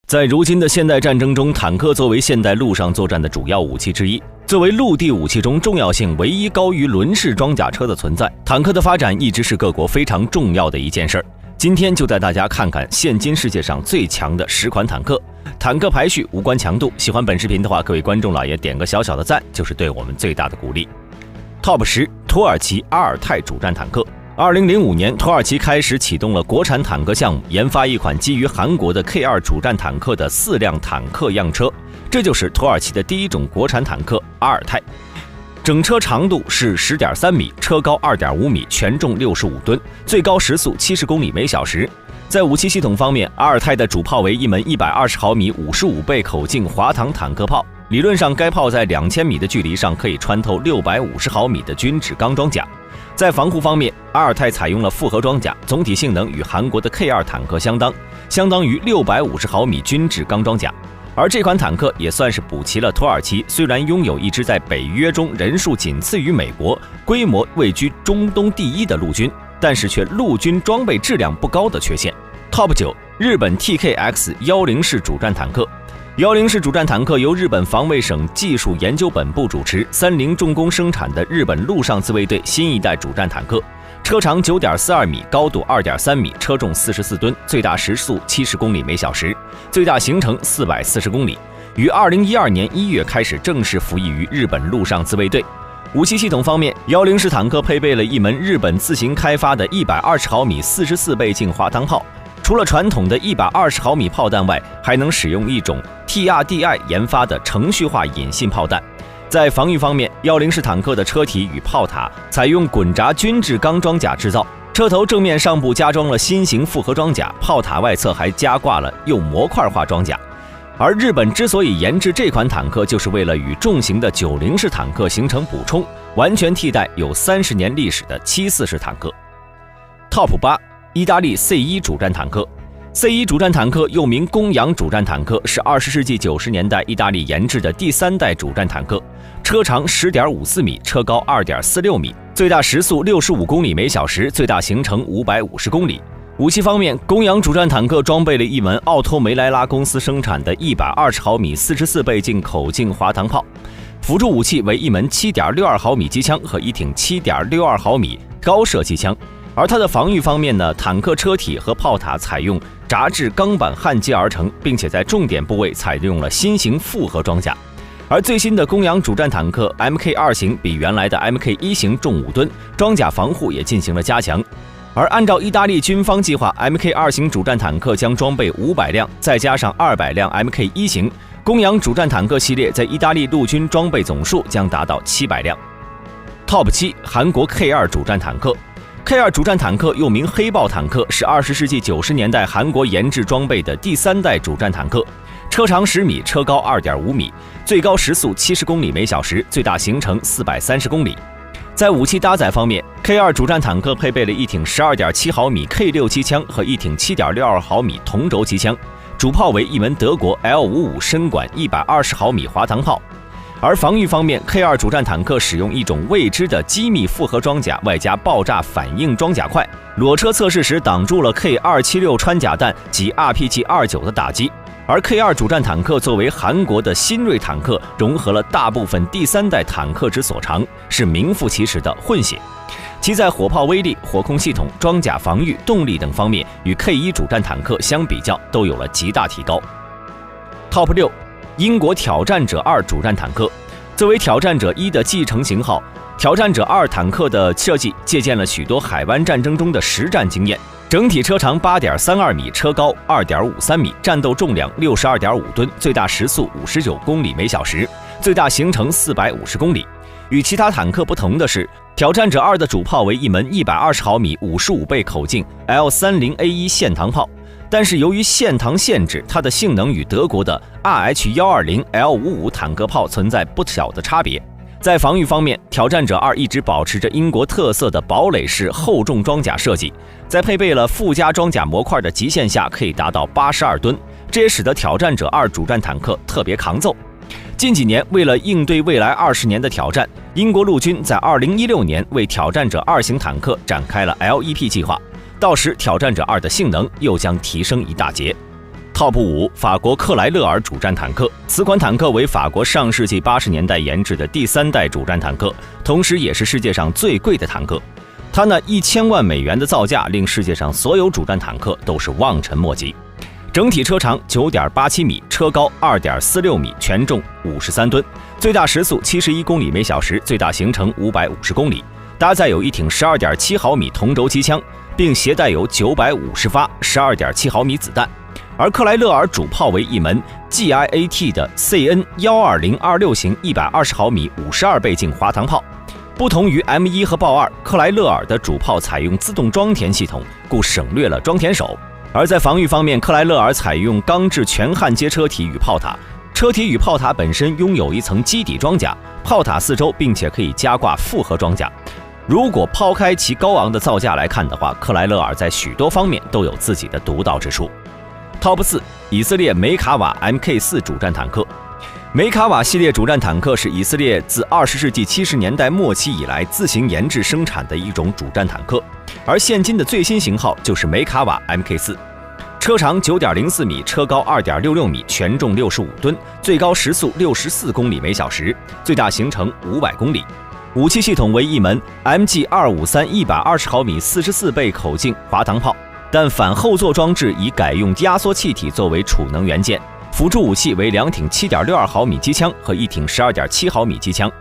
在如今的现代战争中，坦克作为现代陆上作战的主要武器之一，作为陆地武器中重要性唯一高于轮式装甲车的存在，坦克的发展一直是各国非常重要的一件事儿。今天就带大家看看现今世界上最强的10款坦克，坦克排序无关强度。喜欢本视频的话，各位观众老爷点个小小的赞，就是对我们最大的鼓励。Top 10，土耳其阿尔泰主战坦克。2005年，土耳其开始启动了国产坦克项目，研发一款基于韩国的 K2 主战坦克的4辆坦克样车，这就是土耳其的第一种国产坦克阿尔泰。整车长度是 10.3 米，车高 2.5 米，全重65吨，最高时速70公里每小时。在武器系统方面，阿尔泰的主炮为一门120毫米55倍口径滑膛坦克炮，理论上该炮在2000米的距离上可以穿透650毫米的均质钢装甲。在防护方面，阿尔泰采用了复合装甲，总体性能与韩国的 K2 坦克相当于650毫米均质钢装甲。而这款坦克也算是补齐了土耳其虽然拥有一支在北约中人数仅次于美国、规模位居中东第一的陆军，但是却陆军装备质量不高的缺陷。Top 9，日本 TKX-10式主战坦克。10式主战坦克由日本防卫省技术研究本部主持，三菱重工生产的日本陆上自卫队新一代主战坦克，车长 9.42 米，高度 2.3 米，车重44吨，最大时速70公里每小时，最大行程440公里，于2012年1月开始正式服役于日本陆上自卫队。武器系统方面，10式坦克配备了一门日本自行开发的120毫米44倍镜滑膛炮，除了传统的120毫米炮弹外，还能使用一种 TRDI 研发的程序化引信炮弹。在防御方面，10式坦克的车体与炮塔采用滚轧均质钢装甲制造，车头正面上部加装了新型复合装甲，炮塔外侧还加挂了铀模块化装甲。而日本之所以研制这款坦克，就是为了与重型的90式坦克形成补充，完全替代有30年历史的74式坦克。Top 8，意大利 C1 主战坦克。C1 主战坦克又名公羊主战坦克，是20世纪90年代意大利研制的第3代主战坦克，车长 10.54 米，车高 2.46 米，最大时速65公里每小时，最大行程550公里。武器方面，公羊主战坦克装备了一门奥托梅莱拉公司生产的120毫米44倍镜口径滑膛炮，辅助武器为一门 7.62 毫米机枪和一挺 7.62 毫米高射机枪。而它的防御方面呢，坦克车体和炮塔采用轧制钢板焊接而成，并且在重点部位采用了新型复合装甲。而最新的公羊主战坦克 MK2 型比原来的 MK1 型重5吨，装甲防护也进行了加强。而按照意大利军方计划， MK2 型主战坦克将装备500辆，再加上200辆 MK1 型，公羊主战坦克系列在意大利陆军装备总数将达到700辆。Top 7，韩国 K2 主战坦克。K2 主战坦克又名黑豹坦克，是20世纪90年代韩国研制装备的第3代主战坦克，车长10米，车高 2.5 米，最高时速70公里每小时，最大行程430公里。在武器搭载方面， K2 主战坦克配备了一挺 12.7 毫米 K6 机枪和一挺 7.62 毫米同轴机枪，主炮为一门德国 L55 深管120毫米滑膛炮。而防御方面， K2 主战坦克使用一种未知的机密复合装甲，外加爆炸反应装甲块，裸车测试时挡住了 K276 穿甲弹及 RPG-29 的打击。而 K2 主战坦克作为韩国的新锐坦克，融合了大部分第3代坦克之所长，是名副其实的混血。其在火炮威力、火控系统、装甲防御、动力等方面，与 K1 主战坦克相比较，都有了极大提高。Top 6，英国挑战者2主战坦克。作为挑战者1的继承型号，挑战者2坦克的设计借鉴了许多海湾战争中的实战经验，整体车长 8.32 米，车高 2.53 米，战斗重量 62.5 吨，最大时速59公里每小时，最大行程450公里。与其他坦克不同的是，挑战者2的主炮为一门120毫米55倍口径 L30A1 线膛炮，但是由于线膛限制，它的性能与德国的 RH120 L55 坦克炮存在不小的差别。在防御方面，挑战者2一直保持着英国特色的堡垒式厚重装甲设计，在配备了附加装甲模块的极限下，可以达到82吨，这也使得挑战者2主战坦克特别抗揍。近几年，为了应对未来20年的挑战，英国陆军在2016年为挑战者2型坦克展开了 LEP 计划，到时挑战者2的性能又将提升一大截。Top 5，法国克莱勒尔主战坦克。此款坦克为法国上世纪80年代研制的第3代主战坦克，同时也是世界上最贵的坦克。它那1000万美元的造价，令世界上所有主战坦克都是望尘莫及。整体车长 9.87 米，车高 2.46 米，全重53吨，最大时速71公里每小时，最大行程550公里。搭载有一挺 12.7 毫米同轴机枪，并携带有950发 12.7 毫米子弹。而克莱勒尔主炮为一门 GIAT 的 CN12026 型120毫米52倍镜滑膛炮。不同于 M1 和豹2，克莱勒尔的主炮采用自动装填系统，故省略了装填手。而在防御方面，克莱勒尔采用钢制全焊接车体与炮塔，车体与炮塔本身拥有一层基底装甲，炮塔四周并且可以加挂复合装甲。如果抛开其高昂的造价来看的话，克莱勒尔在许多方面都有自己的独到之处。Top 4，以色列梅卡瓦 Mk4 主战坦克。梅卡瓦系列主战坦克是以色列自20世纪70年代末期以来自行研制生产的一种主战坦克，而现今的最新型号就是梅卡瓦 Mk4。车长 9.04 米，车高 2.66 米，全重65吨，最高时速64公里每小时，最大行程500公里。武器系统为一门 MG253 120毫米44倍口径滑膛炮，但反后座装置已改用压缩气体作为储能元件。辅助武器为2挺 7.62 毫米机枪和1挺 12.7 毫米机枪。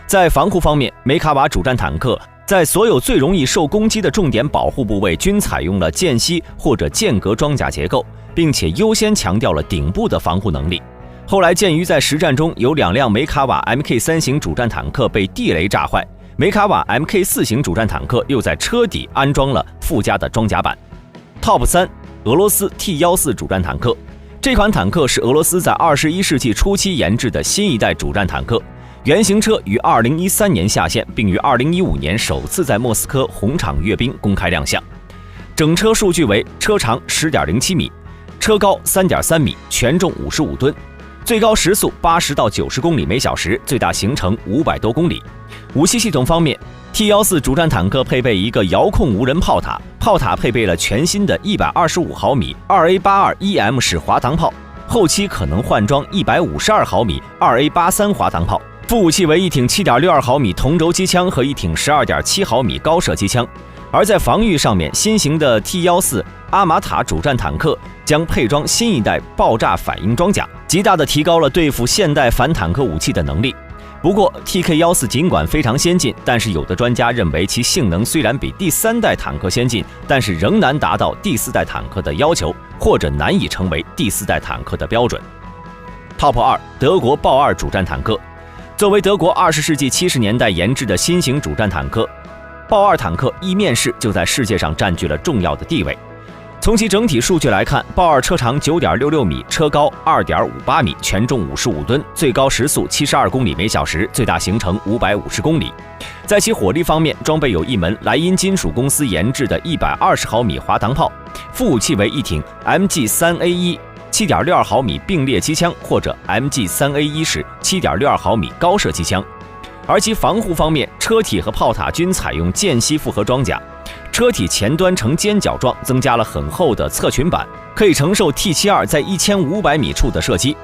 在防护方面，梅卡瓦主战坦克在所有最容易受攻击的重点保护部位均采用了间隙或者间隔装甲结构，并且优先强调了顶部的防护能力。后来鉴于在实战中有2辆梅卡瓦 Mk3 型主战坦克被地雷炸坏，梅卡瓦 Mk4 型主战坦克又在车底安装了附加的装甲板。Top 3，俄罗斯 T14 主战坦克。这款坦克是俄罗斯在21世纪初期研制的新一代主战坦克，原型车于2013年下线，并于2015年首次在莫斯科红场阅兵公开亮相。整车数据为车长 10.07 米，车高 3.3 米，全重55吨，最高时速80到90公里每小时，最大行程500多公里。武器系统方面，T14主战坦克配备一个遥控无人炮塔，炮塔配备了全新的125毫米 2A82 EM 式滑膛炮，后期可能换装152毫米 2A83 滑膛炮。副武器为一挺 7.62 毫米同轴机枪和一挺 12.7 毫米高射机枪。而在防御上面，新型的 T14阿玛塔主战坦克将配装新一代爆炸反应装甲，极大地提高了对付现代反坦克武器的能力。不过 TK14 尽管非常先进，但是有的专家认为其性能虽然比第3代坦克先进，但是仍难达到第4代坦克的要求，或者难以成为第4代坦克的标准。Top 2，德国豹2主战坦克。作为德国20世纪70年代研制的新型主战坦克，豹2坦克一面世就在世界上占据了重要的地位。从其整体数据来看，豹2车长 9.66 米，车高 2.58 米，全重55吨，最高时速72公里每小时，最大行程550公里。在其火力方面，装备有一门莱茵金属公司研制的120毫米滑膛炮，副武器为一挺 MG3A1 7.62 毫米并列机枪或者 MG3A1 式 7.62 毫米高射机枪。而其防护方面，车体和炮塔均采用间隙复合装甲，车体前端呈尖角状，增加了很厚的侧裙板，可以承受 T72 在1500米处的射击。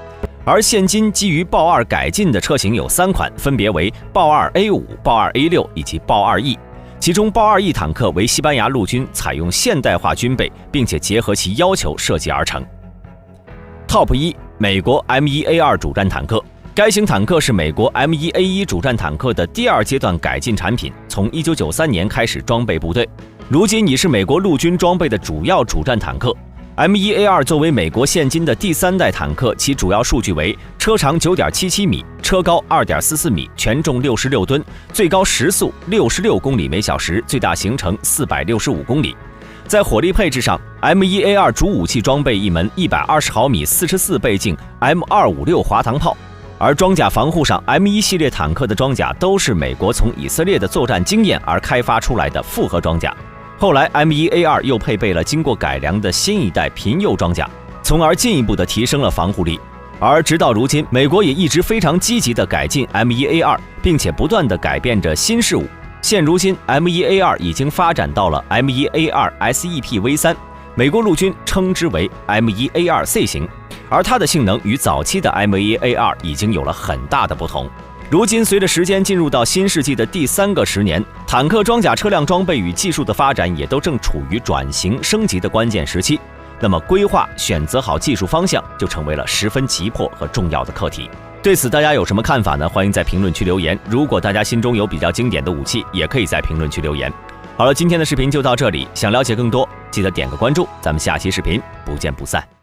而现今基于豹2改进的车型有3款，分别为豹2 A5、豹2 A6 以及豹2 E。其中豹2 E 坦克为西班牙陆军采用现代化军备，并且结合其要求设计而成。Top 1，美国 M1A2 主战坦克。该型坦克是美国 M1A1 主战坦克的第2阶段改进产品，从1993年开始装备部队，如今已是美国陆军装备的主要主战坦克。M1A2 作为美国现今的第3代坦克，其主要数据为车长 9.77 米，车高 2.44 米，全重66吨，最高时速66公里每小时，最大行程465公里。在火力配置上 ，M1A2 主武器装备一门120毫米44倍镜 M256滑膛炮。而装甲防护上 ，M1 系列坦克的装甲都是美国从以色列的作战经验而开发出来的复合装甲。后来 M1A2 又配备了经过改良的新一代平铀装甲，从而进一步的提升了防护力。而直到如今，美国也一直非常积极的改进 M1A2， 并且不断的改变着新事物。现如今 M1A2 已经发展到了 M1A2 SEP V3，美国陆军称之为 M1A2C 型，而它的性能与早期的 M1A2 已经有了很大的不同。如今，随着时间进入到新世纪的第3个10年，坦克装甲车辆装备与技术的发展也都正处于转型升级的关键时期。那么，规划选择好技术方向就成为了十分急迫和重要的课题。对此，大家有什么看法呢？欢迎在评论区留言。如果大家心中有比较经典的武器，也可以在评论区留言。好了，今天的视频就到这里。想了解更多，记得点个关注，咱们下期视频不见不散。